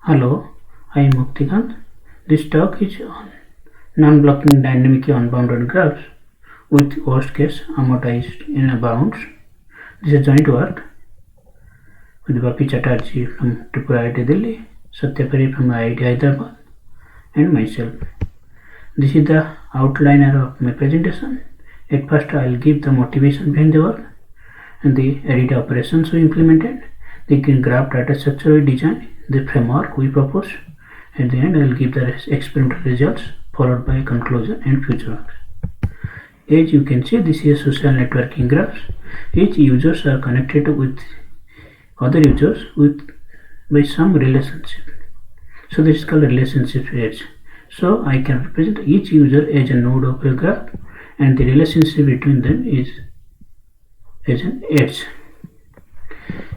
Hello, I am Muktikant. This talk is on non-blocking dynamic unbounded graphs with worst case amortized in bounds. This is joint work with Baki Chatterjee from Tripura IIT Delhi, Satyapari from IIT Hyderabad, and myself. This is the outliner of my presentation. At first, I will give the motivation behind the work and the edit operations we implemented, the graph data structure we designed, the framework we propose. At the end, I will give the experimental results followed by a conclusion and future work. As you can see, this is social networking graphs. Each users are connected with other users by some relationship. So this is called relationship edge. So I can represent each user as a node of a graph, and the relationship between them is as an edge.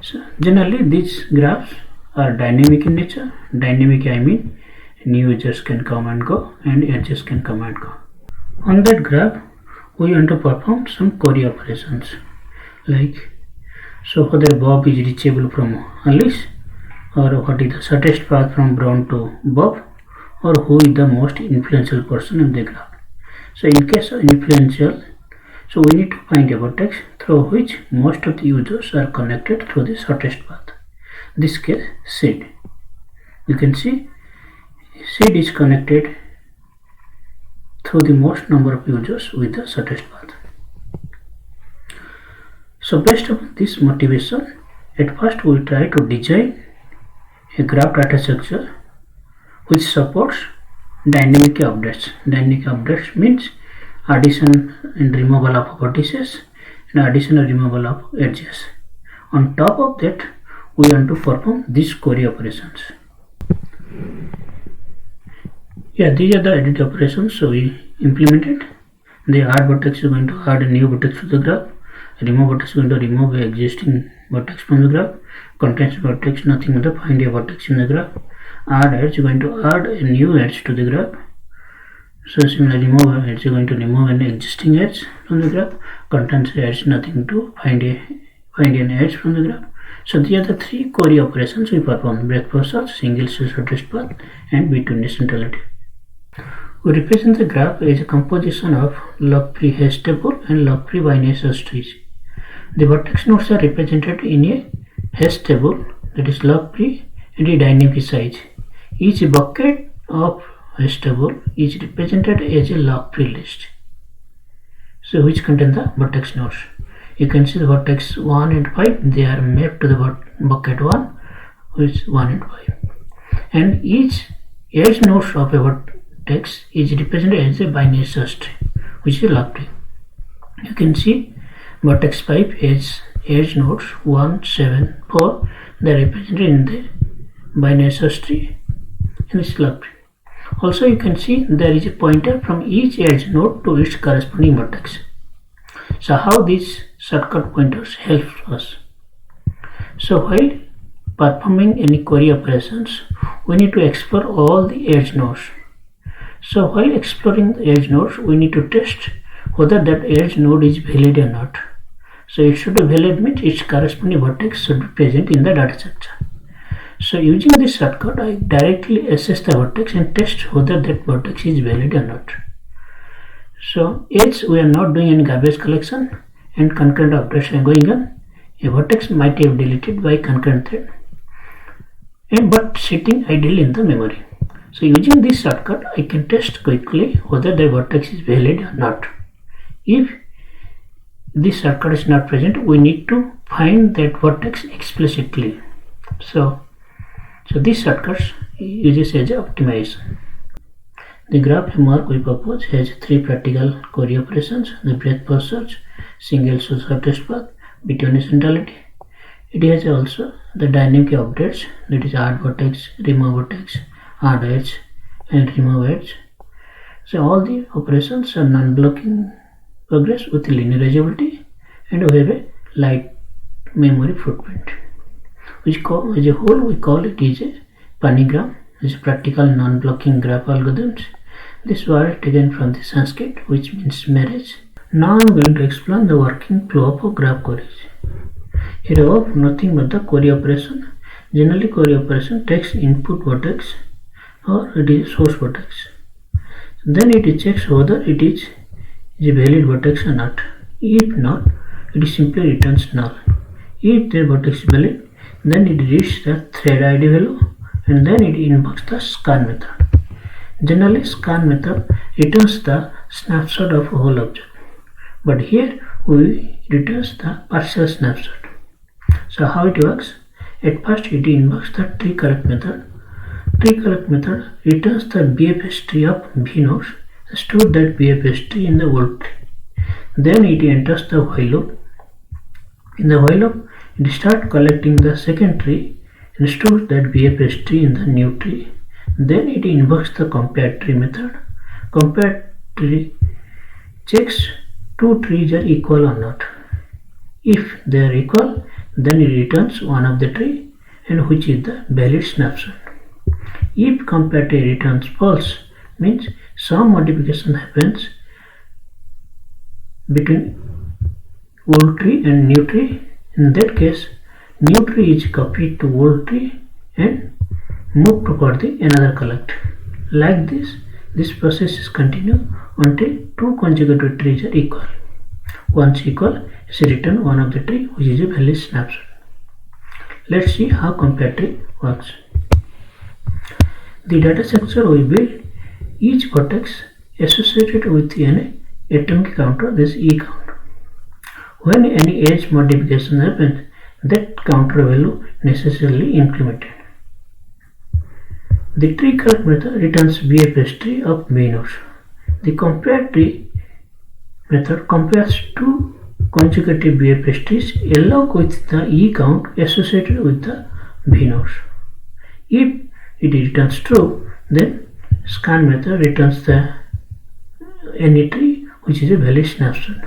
So generally these graphs are dynamic in nature. Dynamic I mean new users can come and go and edges can come and go. On that graph we want to perform some query operations like whether Bob is reachable from Alice, or what is the shortest path from Brown to Bob, or who is the most influential person in the graph. So in case of influential, so we need to find a vertex through which most of the users are connected through the shortest path. This case seed. You can see seed is connected through the most number of users with the shortest path. So based on this motivation, at first we try to design a graph data structure which supports dynamic updates. Dynamic updates means addition and removal of vertices and addition and removal of edges. On top of that, we want to perform these query operations. Yeah, these are the edit operations we implemented. The add vertex is going to add a new vertex to the graph. Remove vertex is going to remove an existing vertex from the graph. Contains vertex, nothing but find a vertex in the graph. Add edge is going to add a new edge to the graph. So similarly, remove edge is going to remove an existing edge from the graph. Contains edge, nothing to find an edge from the graph. So these are the three query operations we perform: breadth first search, single shortest path, and between centrality. We represent the graph as a composition of log-free hash table and log-free binary search trees. The vertex nodes are represented in a hash table that is log-free and a dynamic size. Each bucket of hash table is represented as a log-free list, so which contain the vertex nodes. You can see the vertex 1 and 5, they are mapped to the bucket 1, which is 1 and 5. And each edge node of a vertex is represented as a binary search tree, which is log tree. You can see vertex 5 edge nodes 1, 7, 4, they are represented in the binary search tree, and it's log tree. Also you can see there is a pointer from each edge node to its corresponding vertex. So how these shortcut pointers help us? So while performing any query operations, we need to explore all the edge nodes. So while exploring the edge nodes, we need to test whether that edge node is valid or not. So it should be valid means its corresponding vertex should be present in the data structure. So using this shortcut, I directly assess the vertex and test whether that vertex is valid or not. So as we are not doing any garbage collection and concurrent updates are going on, a vertex might have deleted by concurrent thread, but sitting idle in the memory. So using this shortcut, I can test quickly whether the vertex is valid or not. If this shortcut is not present, we need to find that vertex explicitly. So this shortcut uses as optimization. The graph framework we propose has three practical query operations: the breadth first search, single shortest path, between centrality. It has also the dynamic updates, that is add vertex, remove vertex, add edge, and remove edge. So all the operations are non-blocking progress with linearizability, and we have a light memory footprint. As a whole, we call it is a panigram. It's practical non-blocking graph algorithms. This word taken from the Sanskrit, which means marriage. Now I am going to explain the working flow of graph queries. Here I have nothing but the query operation Generally, query operation takes input vertex or it is source vertex. Then it checks whether it is a valid vertex or not. If not, it simply returns null. If the vertex is valid, then it reads the thread ID value and then it invokes the scan method. Generally, scan method returns the snapshot of a whole object, but here we returns the partial snapshot. So how it works? At first it invokes the tree collect method. Tree collect method returns the BFS tree of V nodes, store that BFS tree in the old tree. Then it enters the while loop. In the while loop, it starts collecting the second tree and stores that BFS tree in the new tree. Then it invokes the compare tree method. Compare tree checks two trees are equal or not. If they are equal, then it returns one of the tree and which is the valid snapshot. If compare tree returns false, means some modification happens between old tree and new tree. In that case, new tree is copied to old tree and moved to for the another collect. Like this process is continued until two consecutive trees are equal. Once equal, is return one of the tree which is a valid snapshot. Let's see how compare tree works. The data structure we build each vertex associated with an atomic counter, this E count. When any edge modification happens, that counter value necessarily incremented. The tree collect method returns BFS tree of V nodes. The compare tree method compares two consecutive BFS trees along with the E count associated with the V nodes. If it returns true, then scan method returns the any tree which is a valid snapshot.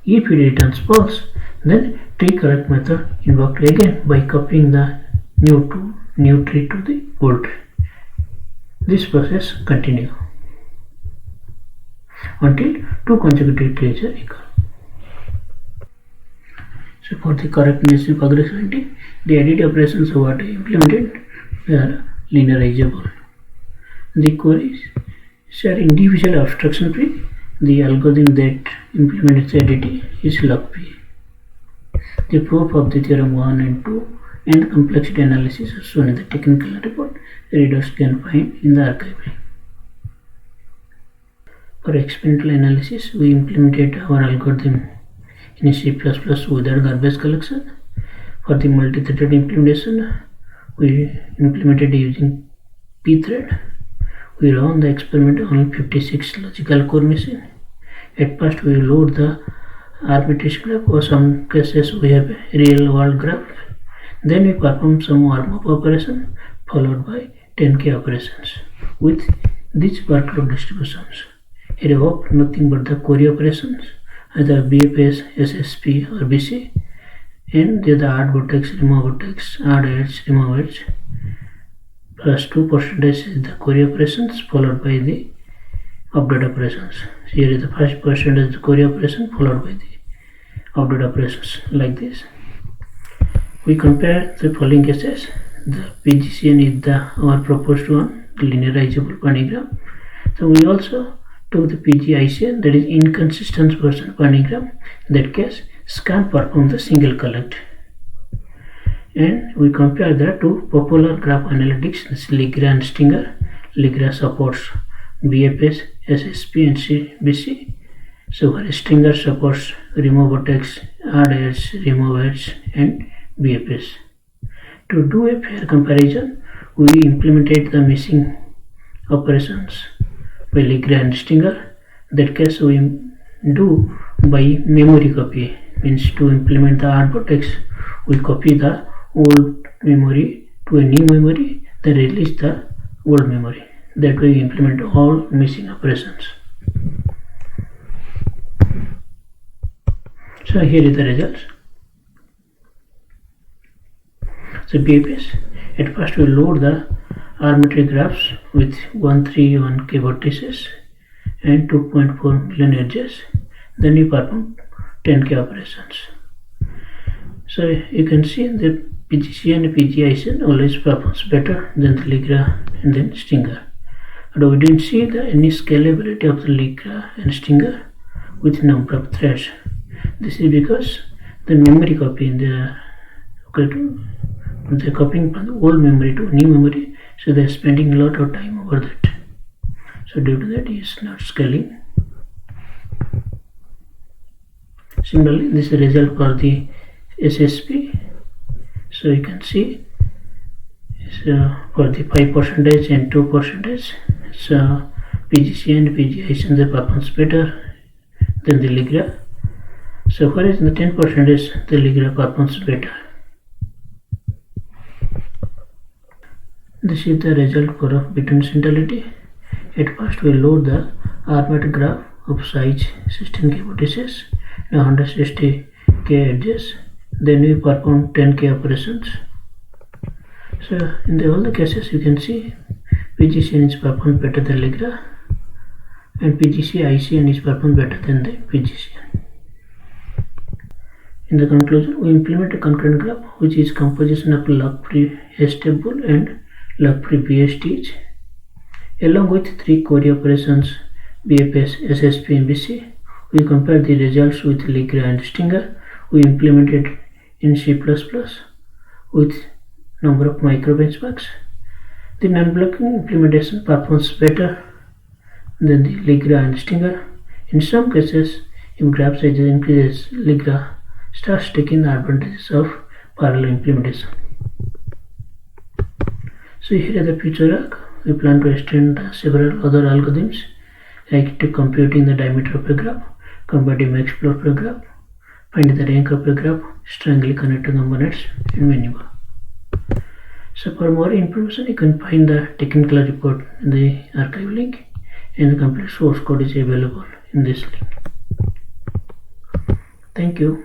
If it returns false, then tree collect method invoked again by copying the new tree to the old tree. This process continues until two consecutive trees are equal. So for the correctness and progressivity, the edit operations what I implemented are linearizable. The queries are individual abstraction free. The algorithm that implements edit is LogP. The proof of the theorem 1 and 2 and the complexity analysis are shown in the technical report. Readers can find in the archive. For experimental analysis, we implemented our algorithm in C++ without garbage collection. For the multi-threaded implementation, we implemented using pthread. We run the experiment on 56 logical core machine. At first, we load the arbitrage graph, or some cases we have a real world graph. Then we perform some warm-up operation followed by 10k operations with these workload distributions. Here above nothing but the query operations, either BFS, SSP or BC, and the add vertex, remove vertex, add edge, remove edge. Plus 2% is the query operations followed by the update operations. Here is the first percent is the query operation followed by the update operations like this. We compare the following cases. The PGCN is our proposed one, the linearizable panigram. So we also took the PGICN, that is inconsistent version panigram. In that case, scan perform the single collect. And we compare that to popular graph analytics, this Ligra and Stinger. Ligra supports BFS, SSP and BC. So where Stinger supports remove vertex, add edge, remove edge and BFS. To do a fair comparison, we implemented the missing operations by Ligra and Stinger. In that case, we do by memory copy, means to implement the add vertex, we copy the old memory to a new memory, then release the old memory. That way we implement all missing operations. So here is the results. So BFS, at first we load the arbitrary graphs with 131k vertices and 2.4 million edges. Then we perform 10k operations. So you can see the PGC and PGISN always performs better than the Ligra and then Stinger. And we didn't see any scalability of the Ligra and Stinger with number of threads. This is because the memory copy in the they're copying from the old memory to new memory, so they're spending a lot of time over that. So due to that, it's not scaling. Similarly, this is the result for the SSP. So you can see for the 5% and 2%, so PGC and PGISN they performs better than the Ligra. So whereas in the 10% the Ligra performs better. This is the result curve between centrality. At first we load the armature graph of size 16K vertices and 160K edges. Then we perform 10K operations. So in all the cases you can see PGCN is performed better than Ligra and PGC-ICN is performed better than the PGCN. In the conclusion, we implement a concurrent graph which is composition of log-free hash table and log-free BSTs along with 3 query operations BFS, SSP, MVC. We compare the results with Ligra and Stinger. We implemented in C++ with number of micro benchmarks. The non-blocking implementation performs better than the Ligra and Stinger. In some cases, if graph size increases, Ligra starts taking advantages of parallel implementation. So here is the future arc. We plan to extend several other algorithms like to computing the diameter of a graph, computing max floor of a graph, finding the rank of a graph, strongly connecting components, and many more. So for more information, you can find the technical report in the archive link, and the complete source code is available in this link. Thank you.